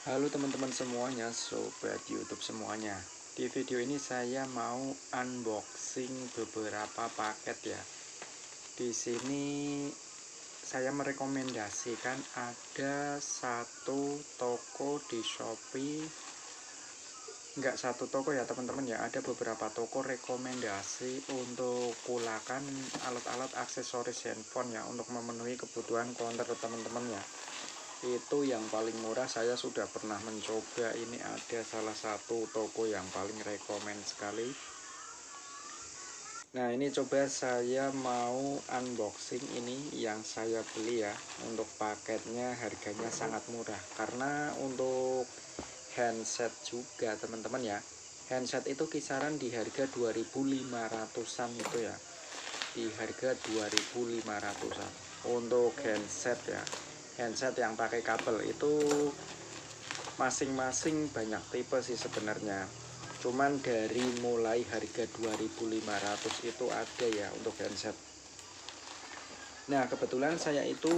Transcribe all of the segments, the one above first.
Halo teman-teman semuanya, sobat YouTube semuanya. Di video ini saya mau unboxing beberapa paket ya. Di sini saya merekomendasikan ada satu toko di Shopee. Enggak satu toko ya teman-teman ya, ada beberapa toko rekomendasi untuk kulakan alat-alat aksesoris handphone ya, untuk memenuhi kebutuhan konter teman-teman ya. Itu yang paling murah. Saya sudah pernah mencoba, ini ada salah satu toko yang paling rekomen sekali. Nah, ini coba saya mau unboxing ini yang saya beli ya. Untuk paketnya harganya sangat murah, karena untuk handset juga teman-teman ya. Handset itu kisaran di harga 2500-an itu ya, di harga 2500-an untuk handset ya. Handset yang pakai kabel itu masing-masing banyak tipe sih sebenarnya, cuman dari mulai harga 2500 itu ada ya untuk handset. Nah, kebetulan saya itu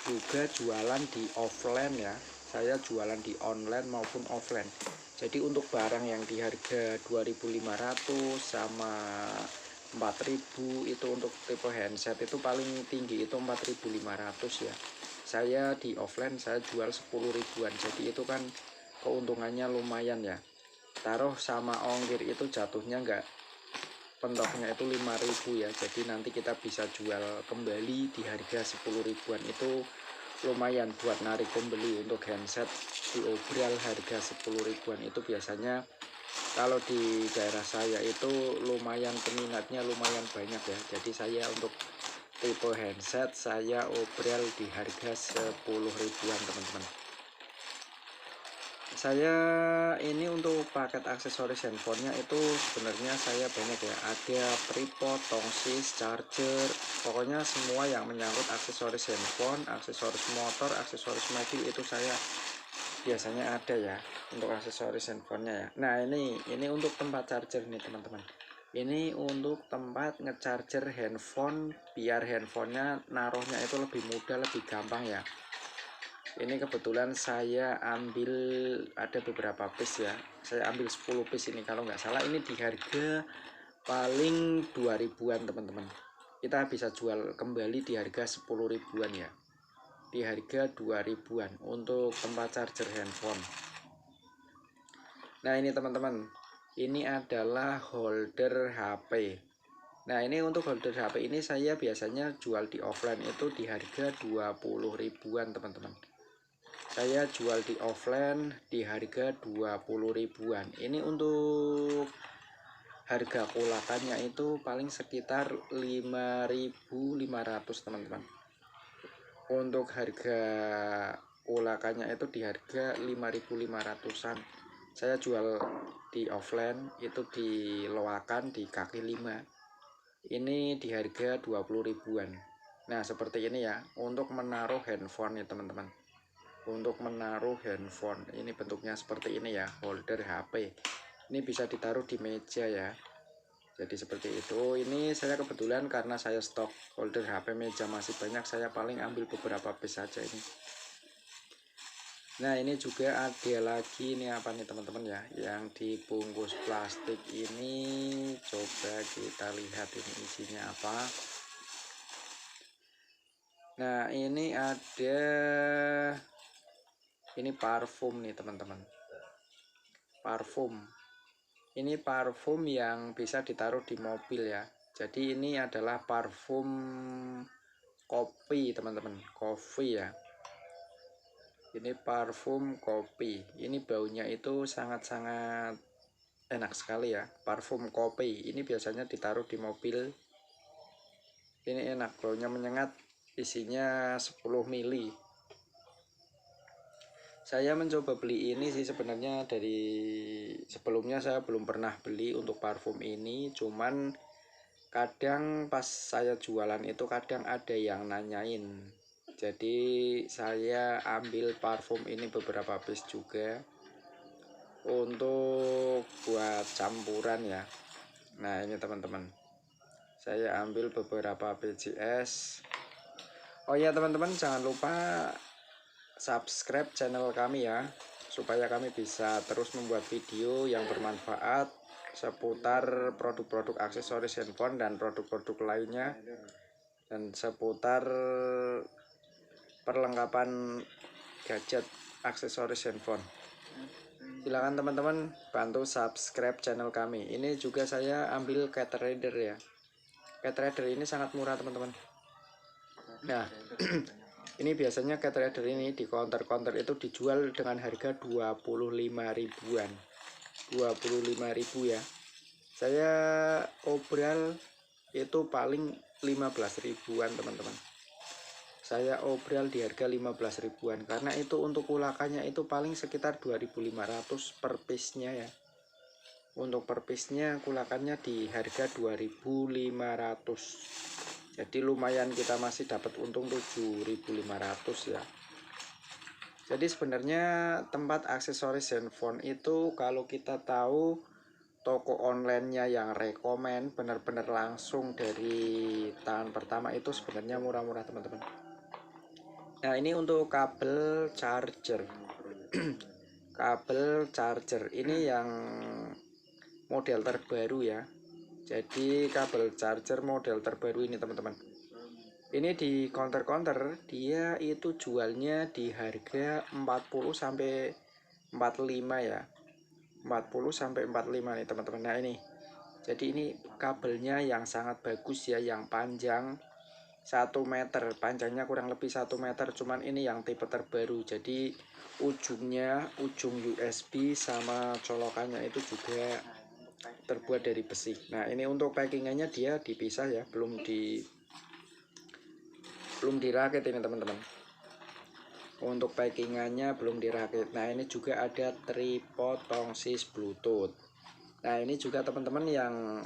juga jualan di offline ya, saya jualan di online maupun offline. Jadi untuk barang yang di harga 2500 sama 4000 itu untuk tipe handset itu paling tinggi itu 4500 ya. Saya di offline saya jual 10 ribuan, jadi itu kan keuntungannya lumayan ya. Taruh sama ongkir itu jatuhnya enggak, pentoknya itu 5000 ya, jadi nanti kita bisa jual kembali di harga 10 ribuan. Itu lumayan buat narik pembeli. Untuk handset diobral harga 10 ribuan itu biasanya kalau di daerah saya itu lumayan, peminatnya lumayan banyak ya. Jadi saya untuk tipe handset saya obral di harga 10 ribuan teman-teman. Saya ini untuk paket aksesoris handphonenya itu sebenarnya saya banyak ya, ada tripod, tongsis, charger, pokoknya semua yang menyangkut aksesoris handphone, aksesoris motor, aksesoris mobil itu saya biasanya ada ya untuk aksesoris handphonenya ya. Nah, ini untuk tempat charger nih teman-teman. Ini untuk tempat ngecharger handphone biar handphonenya naruhnya itu lebih mudah, lebih gampang ya. Ini kebetulan saya ambil ada beberapa piece ya, saya ambil 10 piece ini kalau nggak salah. Ini di harga paling 2000-an teman-teman, kita bisa jual kembali di harga 10 ribuan ya, di harga 2000-an untuk tempat charger handphone. Nah, ini teman-teman, ini adalah holder HP. Nah, ini untuk holder HP ini saya biasanya jual di offline itu di harga 20 ribuan teman-teman. Saya jual di offline di harga 20 ribuan. Ini untuk harga kulakannya itu paling sekitar 5500 teman-teman. Untuk harga kulakannya itu di harga 5500-an. Saya jual di offline itu di loakan di kaki 5. Ini di harga 20 ribuan. Nah, seperti ini ya untuk menaruh handphone ya teman-teman. Untuk menaruh handphone ini bentuknya seperti ini ya, holder HP. Ini bisa ditaruh di meja ya, jadi seperti itu. Ini saya kebetulan karena saya stok holder HP meja masih banyak, saya paling ambil beberapa piece saja ini. Nah, ini juga ada lagi, ini apa nih teman-teman ya, yang dibungkus plastik ini. Coba kita lihat ini isinya apa. Nah, ini ada, ini parfum nih teman-teman, parfum. Ini parfum yang bisa ditaruh di mobil ya. Jadi ini adalah parfum kopi teman-teman, kopi ya. Ini parfum kopi. Ini baunya itu sangat-sangat enak sekali ya, parfum kopi. Ini biasanya ditaruh di mobil. Ini enak, baunya menyengat. Isinya 10 mili. Saya mencoba beli ini sih sebenarnya, dari sebelumnya saya belum pernah beli untuk parfum ini, cuman kadang pas saya jualan itu kadang ada yang nanyain, jadi saya ambil parfum ini beberapa piece juga untuk buat campuran ya. Nah, ini teman-teman, saya ambil beberapa PCS. Oh ya teman-teman, jangan lupa subscribe channel kami ya, supaya kami bisa terus membuat video yang bermanfaat seputar produk-produk aksesoris handphone dan produk-produk lainnya, dan seputar perlengkapan gadget aksesoris handphone. Silakan teman-teman bantu subscribe channel kami. Ini juga saya ambil cat reader ya. Cat reader ini sangat murah teman-teman. Nah ini biasanya cat reader ini di counter-counter itu dijual dengan harga 25 ribuan, 25.000 ya. Saya obral itu paling 15 ribuan teman-teman. Saya obral di harga 15 ribuan karena itu untuk ulakannya itu paling sekitar 2.500 per piece nya ya. Untuk per piece nya kulakannya di harga 2.500. Jadi lumayan, kita masih dapat untung 7.500 ya. Jadi sebenarnya tempat aksesoris handphone itu kalau kita tahu toko online-nya yang rekomen benar-benar langsung dari tangan pertama itu sebenarnya murah-murah teman-teman. Nah ini untuk kabel charger. Kabel charger ini yang model terbaru ya. Jadi kabel charger model terbaru ini teman-teman, ini di counter-counter dia itu jualnya di harga 40 sampai 45 ya. 40 sampai 45 nih teman-teman. Nah ini, jadi ini kabelnya yang sangat bagus ya, yang panjang 1 meter, panjangnya kurang lebih 1 meter, cuman ini yang tipe terbaru. Jadi ujungnya, ujung USB sama colokannya itu juga terbuat dari besi. Nah ini untuk packingannya dia dipisah ya, belum dirakit ini teman-teman. Untuk packingannya belum dirakit. Nah ini juga ada tripod tongsis bluetooth. Nah ini juga teman-teman yang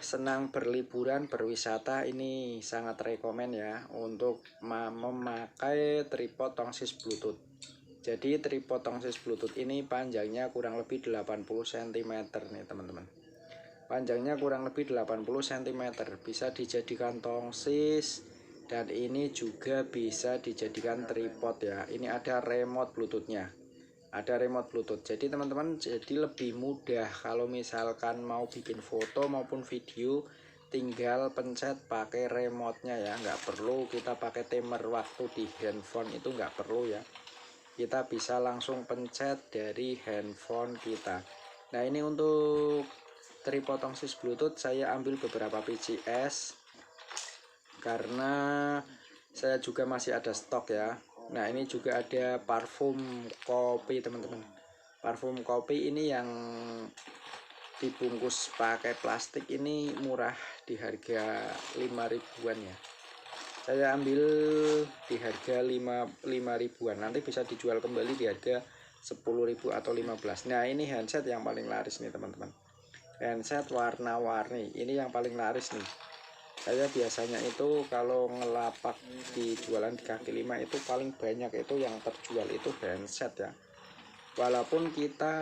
senang berliburan berwisata ini sangat rekomen ya untuk memakai tripod tongsis bluetooth. Jadi tripod tongsis bluetooth ini panjangnya kurang lebih 80 cm nih teman-teman. Panjangnya kurang lebih 80 cm, bisa dijadikan tongsis, dan ini juga bisa dijadikan tripod ya. Ini ada remote bluetoothnya, ada remote bluetooth. Jadi teman-teman jadi lebih mudah kalau misalkan mau bikin foto maupun video, tinggal pencet pakai remote-nya ya, nggak perlu kita pakai timer waktu di handphone, itu nggak perlu ya. Kita bisa langsung pencet dari handphone kita. Nah ini untuk tripod tongsis bluetooth saya ambil beberapa PCS karena saya juga masih ada stok ya. Nah ini juga ada parfum kopi teman-teman. Parfum kopi ini yang dibungkus pakai plastik ini murah, di harga 5 ribuan ya. Saya ambil di harga 5 ribuan, nanti bisa dijual kembali di harga 10.000 atau 15. Nah ini handset yang paling laris nih teman-teman. Handset warna-warni ini yang paling laris nih. Saya biasanya itu kalau ngelapak di jualan di kaki lima itu paling banyak itu yang terjual itu handset ya. Walaupun kita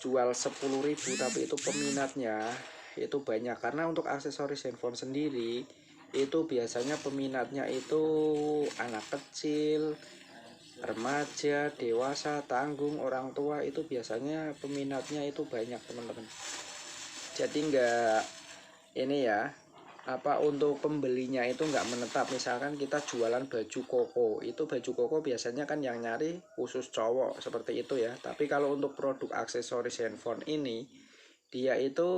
jual 10.000 tapi itu peminatnya itu banyak, karena untuk aksesoris handphone sendiri itu biasanya peminatnya itu anak kecil, remaja, dewasa, tanggung, orang tua, itu biasanya peminatnya itu banyak teman-teman. Jadi enggak ini ya, untuk pembelinya itu enggak menetap. Misalkan kita jualan baju koko, itu baju koko biasanya kan yang nyari khusus cowok seperti itu ya. Tapi kalau untuk produk aksesoris handphone ini, dia itu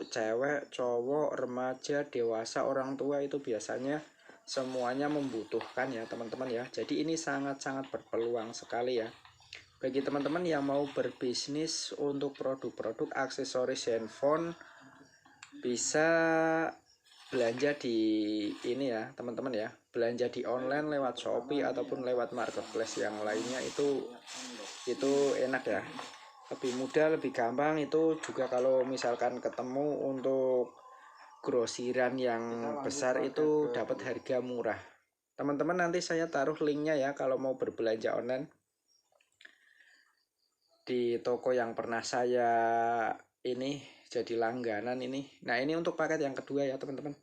cewek, cowok, remaja, dewasa, orang tua, itu biasanya semuanya membutuhkan ya teman-teman ya. Jadi ini sangat-sangat berpeluang sekali ya bagi teman-teman yang mau berbisnis untuk produk-produk aksesoris handphone. Bisa belanja di ini ya teman-teman ya, belanja di online lewat Shopee ataupun lewat marketplace yang lainnya, itu enak ya, lebih mudah, lebih gampang. Itu juga kalau misalkan ketemu untuk grosiran yang besar itu dapat harga murah. Teman-teman nanti saya taruh linknya ya kalau mau berbelanja online di toko yang pernah saya ini jadi langganan ini. Nah ini untuk paket yang kedua ya teman-teman.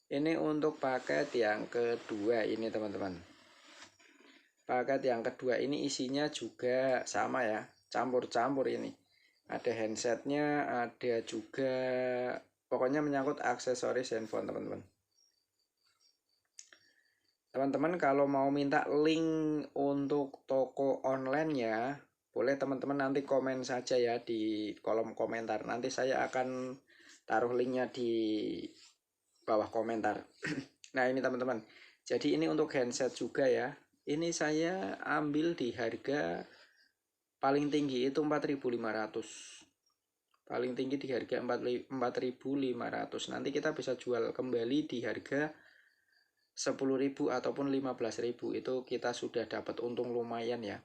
Ini untuk paket yang kedua ini teman-teman. Paket yang kedua ini isinya juga sama ya, campur-campur ini. Ada handsetnya, ada juga pokoknya menyangkut aksesoris handphone teman-teman. Teman-teman kalau mau minta link untuk toko online-nya, boleh teman-teman nanti komen saja ya di kolom komentar. Nanti saya akan taruh linknya di bawah komentar. Nah ini teman-teman, jadi ini untuk handset juga ya. Ini saya ambil di harga paling tinggi itu 4.500. Paling tinggi di harga 4.500. Nanti kita bisa jual kembali di harga 10.000 ataupun 15.000. Itu kita sudah dapat untung lumayan ya.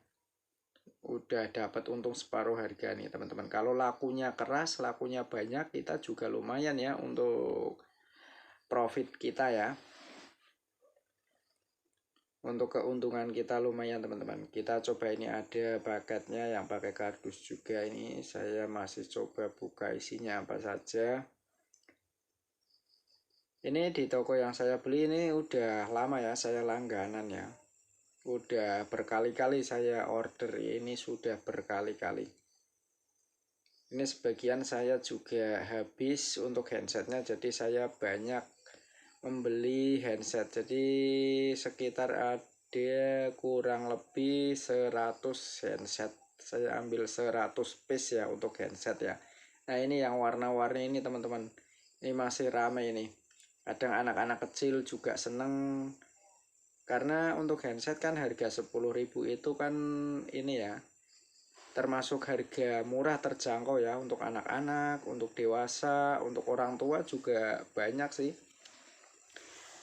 Udah dapat untung separuh harga nih teman-teman. Kalau lakunya keras, lakunya banyak, kita juga lumayan ya untuk profit kita ya. Untuk keuntungan kita lumayan teman-teman. Kita coba, ini ada paketnya yang pakai kardus juga. Ini saya masih coba buka isinya apa saja. Ini di toko yang saya beli ini udah lama ya, saya langganan ya. Udah berkali-kali saya order, ini sudah berkali-kali. Ini sebagian saya juga habis untuk handsetnya, jadi saya banyak membeli handset. Jadi sekitar ada kurang lebih 100 handset. Saya ambil 100 piece ya untuk handset ya. Nah ini yang warna-warni ini teman-teman, ini masih ramai ini. Kadang anak-anak kecil juga seneng, karena untuk handset kan harga 10.000 itu kan ini ya, termasuk harga murah, terjangkau ya, untuk anak-anak, untuk dewasa, untuk orang tua juga banyak sih.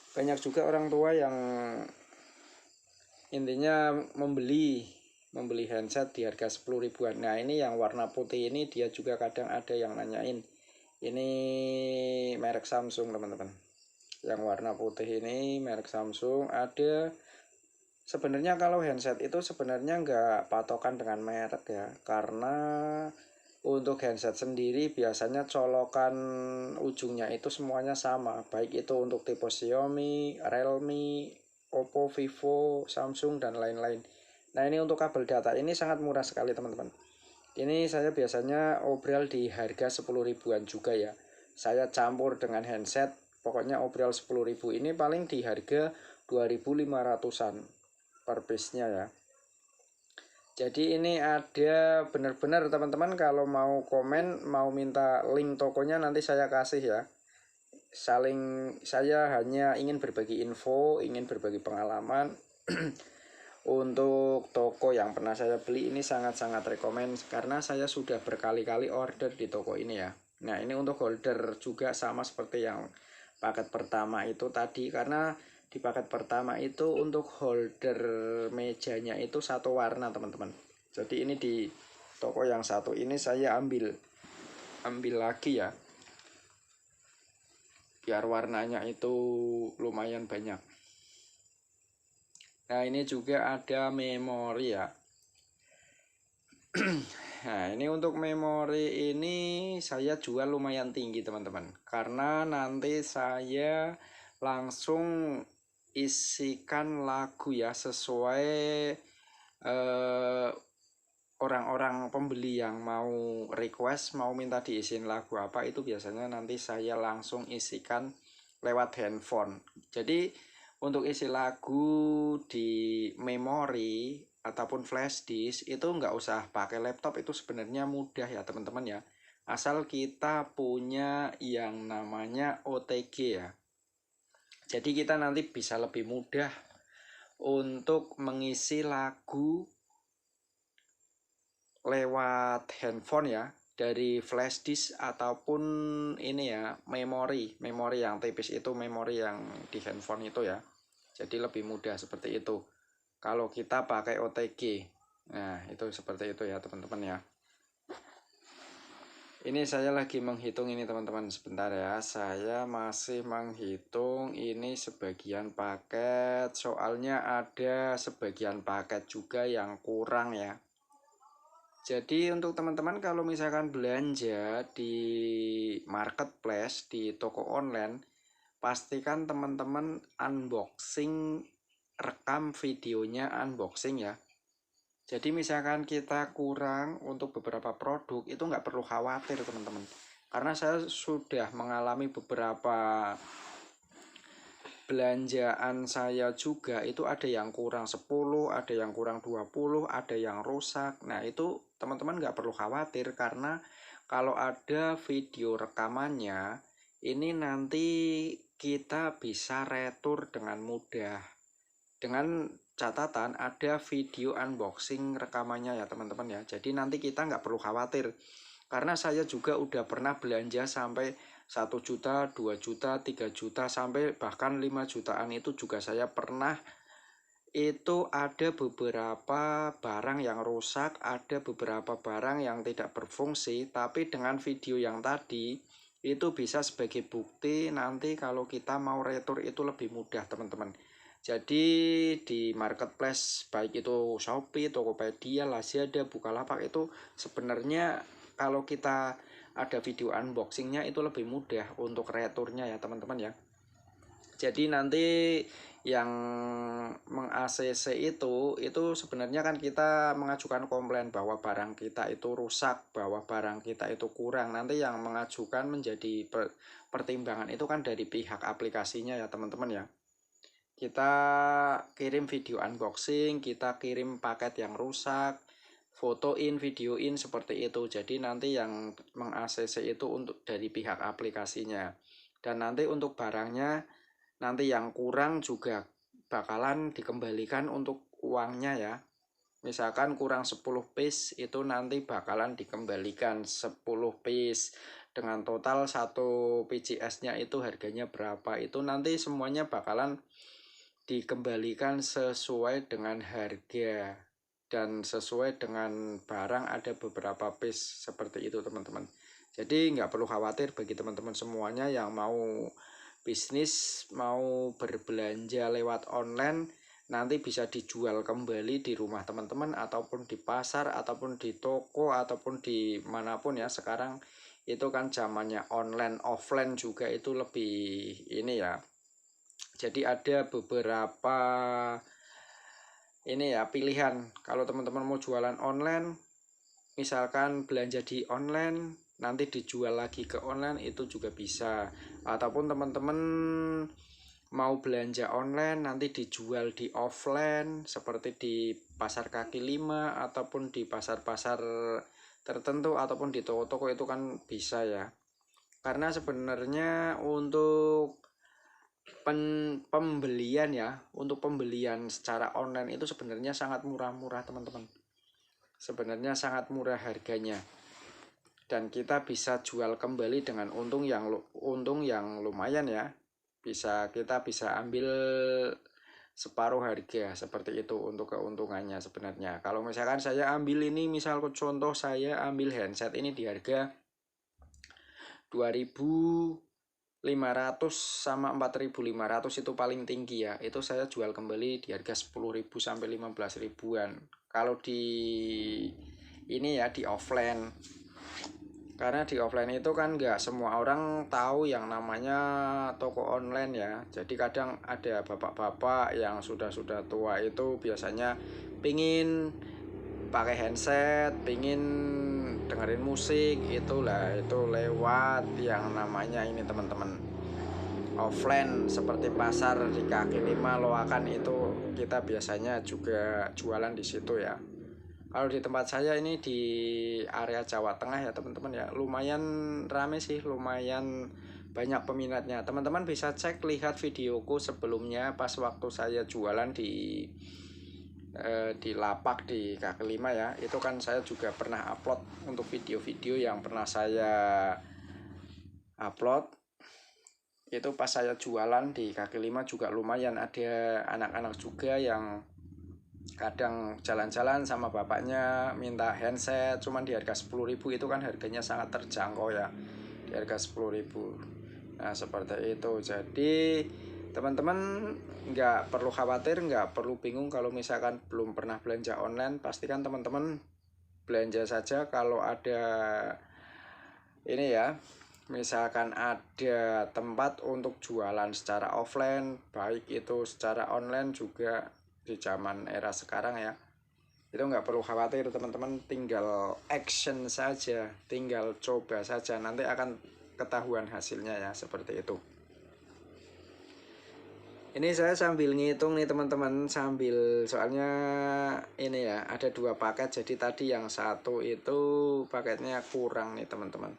Banyak juga orang tua yang intinya membeli handset di harga 10 ribuan. Nah ini yang warna putih ini dia juga kadang ada yang nanyain, ini merek Samsung teman-teman. Yang warna putih ini merek Samsung. Ada sebenarnya kalau handset itu sebenarnya nggak patokan dengan merek ya, karena untuk handset sendiri biasanya colokan ujungnya itu semuanya sama, baik itu untuk tipe Xiaomi, Realme, Oppo, Vivo, Samsung dan lain-lain. Nah ini untuk kabel data ini sangat murah sekali teman-teman. Ini saya biasanya obral di harga 10 ribuan juga ya. Saya campur dengan handset, pokoknya obral 10 ribu. Ini paling di harga 2.500-an per piece-nya ya. Jadi ini ada benar-benar teman-teman, kalau mau komen, mau minta link tokonya nanti saya kasih ya. Saya hanya ingin berbagi info, ingin berbagi pengalaman. Untuk toko yang pernah saya beli ini sangat-sangat rekomen, karena saya sudah berkali-kali order di toko ini ya. Nah ini untuk holder juga sama seperti yang paket pertama itu tadi, karena di paket pertama itu untuk holder mejanya itu satu warna teman-teman. Jadi ini di toko yang satu ini saya ambil lagi ya, biar warnanya itu lumayan banyak. Nah ini juga ada memori ya. Nah ini untuk memori ini saya jual lumayan tinggi teman-teman, karena nanti saya langsung isikan lagu ya, sesuai orang-orang pembeli yang mau request, mau minta diisiin lagu apa, itu biasanya nanti saya langsung isikan lewat handphone. Jadi untuk isi lagu di memori ataupun flash disk itu nggak usah pakai laptop, itu sebenarnya mudah ya teman-teman ya, asal kita punya yang namanya OTG ya. Jadi kita nanti bisa lebih mudah untuk mengisi lagu lewat handphone ya, dari flash disk ataupun ini ya, memori yang tipis itu, memori yang di handphone itu ya. Jadi lebih mudah seperti itu kalau kita pakai OTG. Nah itu seperti itu ya teman-teman ya. Ini saya lagi menghitung ini teman-teman, sebentar ya, saya masih menghitung ini sebagian paket, soalnya ada sebagian paket juga yang kurang ya. Jadi untuk teman-teman kalau misalkan belanja di marketplace, di toko online, pastikan teman-teman unboxing rekam videonya unboxing ya. Jadi misalkan kita kurang untuk beberapa produk, itu nggak perlu khawatir teman-teman. Karena saya sudah mengalami beberapa belanjaan saya juga, itu ada yang kurang 10, ada yang kurang 20, ada yang rusak. Nah itu teman-teman nggak perlu khawatir, karena kalau ada video rekamannya, ini nanti kita bisa retur dengan mudah. Dengan catatan ada video unboxing rekamannya ya teman-teman ya. Jadi nanti kita nggak perlu khawatir. Karena saya juga udah pernah belanja sampai 1 juta, 2 juta, 3 juta, sampai bahkan 5 jutaan itu juga saya pernah. Itu ada beberapa barang yang rusak, ada beberapa barang yang tidak berfungsi, tapi dengan video yang tadi itu bisa sebagai bukti nanti kalau kita mau retur itu lebih mudah teman-teman. Jadi di marketplace baik itu Shopee, Tokopedia, Lazada, Bukalapak itu sebenarnya kalau kita ada video unboxingnya itu lebih mudah untuk returnya ya teman-teman ya. Jadi nanti yang meng-ACC itu sebenarnya kan kita mengajukan komplain bahwa barang kita itu rusak, bahwa barang kita itu kurang. Nanti yang mengajukan menjadi pertimbangan itu kan dari pihak aplikasinya ya teman-teman ya. Kita kirim video unboxing, kita kirim paket yang rusak, fotoin, videoin seperti itu. Jadi nanti yang meng-ACC itu untuk dari pihak aplikasinya. Dan nanti untuk barangnya, nanti yang kurang juga bakalan dikembalikan untuk uangnya ya. Misalkan kurang 10 piece itu nanti bakalan dikembalikan 10 piece. Dengan total 1 PCS-nya itu harganya berapa, itu nanti semuanya bakalan dikembalikan sesuai dengan harga dan sesuai dengan barang. Ada beberapa piece seperti itu teman-teman. Jadi nggak perlu khawatir bagi teman-teman semuanya yang mau bisnis, mau berbelanja lewat online, nanti bisa dijual kembali di rumah teman-teman ataupun di pasar ataupun di toko ataupun di manapun ya. Sekarang itu kan zamannya online offline juga itu lebih ini ya. Jadi ada beberapa ini ya pilihan. Kalau teman-teman mau jualan online, misalkan belanja di online nanti dijual lagi ke online itu juga bisa. Ataupun teman-teman mau belanja online nanti dijual di offline seperti di pasar kaki lima ataupun di pasar-pasar tertentu ataupun di toko-toko itu kan bisa ya. Karena sebenarnya untuk pembelian ya, untuk pembelian secara online itu sebenarnya sangat murah-murah teman-teman. Sebenarnya sangat murah harganya. Dan kita bisa jual kembali dengan untung yang lumayan ya. Kita bisa ambil separuh harga seperti itu untuk keuntungannya sebenarnya. Kalau misalkan saya ambil ini, misal contoh saya ambil handset ini di harga 2.500 sama 4.500 itu paling tinggi ya. Itu saya jual kembali di harga 10.000 sampai 15 ribuan. Kalau di ini ya di offline. Karena di offline itu kan nggak semua orang tahu yang namanya toko online ya. Jadi kadang ada bapak-bapak yang sudah tua itu biasanya pingin pakai handset, pingin dengerin musik, itulah itu lewat yang namanya ini teman-teman offline seperti pasar di kaki lima Loakan itu kita biasanya juga jualan di situ ya. Kalau di tempat saya ini di area Jawa Tengah ya teman-teman ya, lumayan rame sih, lumayan banyak peminatnya. Teman-teman bisa cek lihat videoku sebelumnya pas waktu saya jualan di lapak di kaki lima ya. Itu kan saya juga pernah upload untuk video-video yang pernah saya upload. Itu pas saya jualan di kaki lima juga lumayan ada anak-anak juga yang kadang jalan-jalan sama bapaknya minta handset cuman di harga 10.000, itu kan harganya sangat terjangkau ya, di harga 10.000. Nah seperti itu. Jadi teman-teman nggak perlu khawatir, nggak perlu bingung kalau misalkan belum pernah belanja online. Pastikan teman-teman belanja saja kalau ada ini ya, misalkan ada tempat untuk jualan secara offline, baik itu secara online juga di zaman era sekarang ya. Itu nggak perlu khawatir teman-teman, tinggal action saja, tinggal coba saja, nanti akan ketahuan hasilnya ya, seperti itu. Ini saya sambil ngitung nih teman-teman, soalnya ini ya ada 2 paket, jadi tadi yang satu itu paketnya kurang nih teman-teman.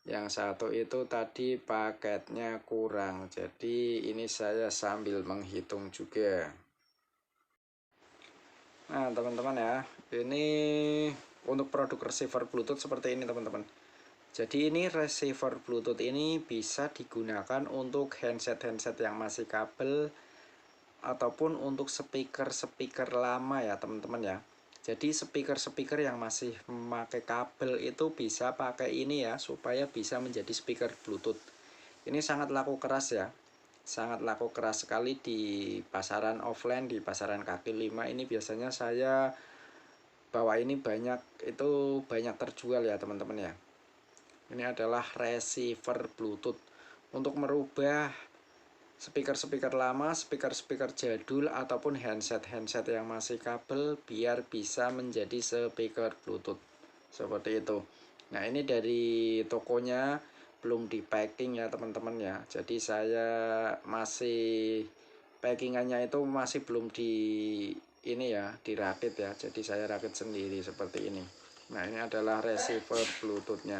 Yang satu itu tadi paketnya kurang, jadi ini saya sambil menghitung juga. Nah teman-teman ya, ini untuk produk receiver Bluetooth seperti ini teman-teman. Jadi ini receiver Bluetooth ini bisa digunakan untuk handset-handset yang masih kabel ataupun untuk speaker lama ya teman-teman ya. Jadi speaker yang masih memakai kabel itu bisa pakai ini ya, supaya bisa menjadi speaker Bluetooth. Ini sangat laku keras ya, sangat laku keras sekali di pasaran offline, di pasaran kaki lima. Ini biasanya saya bawa ini banyak terjual ya teman-teman ya. Ini adalah receiver Bluetooth untuk merubah speaker lama, speaker jadul ataupun handset yang masih kabel biar bisa menjadi speaker Bluetooth seperti itu. Nah ini dari tokonya belum di packing ya teman-teman ya, jadi saya masih packingannya itu masih belum di ini ya, dirakit ya, jadi saya rakit sendiri seperti ini. Nah ini adalah receiver Bluetoothnya,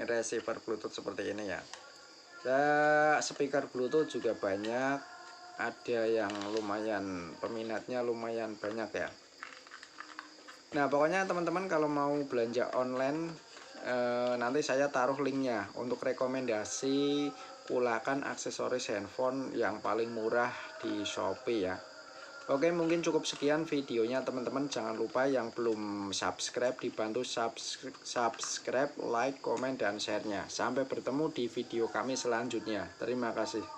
receiver Bluetooth seperti ini ya. Speaker Bluetooth juga banyak, ada yang lumayan peminatnya lumayan banyak ya. Nah pokoknya teman-teman kalau mau belanja online nanti saya taruh linknya untuk rekomendasi kulakan aksesoris handphone yang paling murah di Shopee ya. Oke, mungkin cukup sekian videonya teman-teman. Jangan lupa yang belum subscribe dibantu subscribe, like, komen, dan share-nya. Sampai bertemu di video kami selanjutnya. Terima kasih.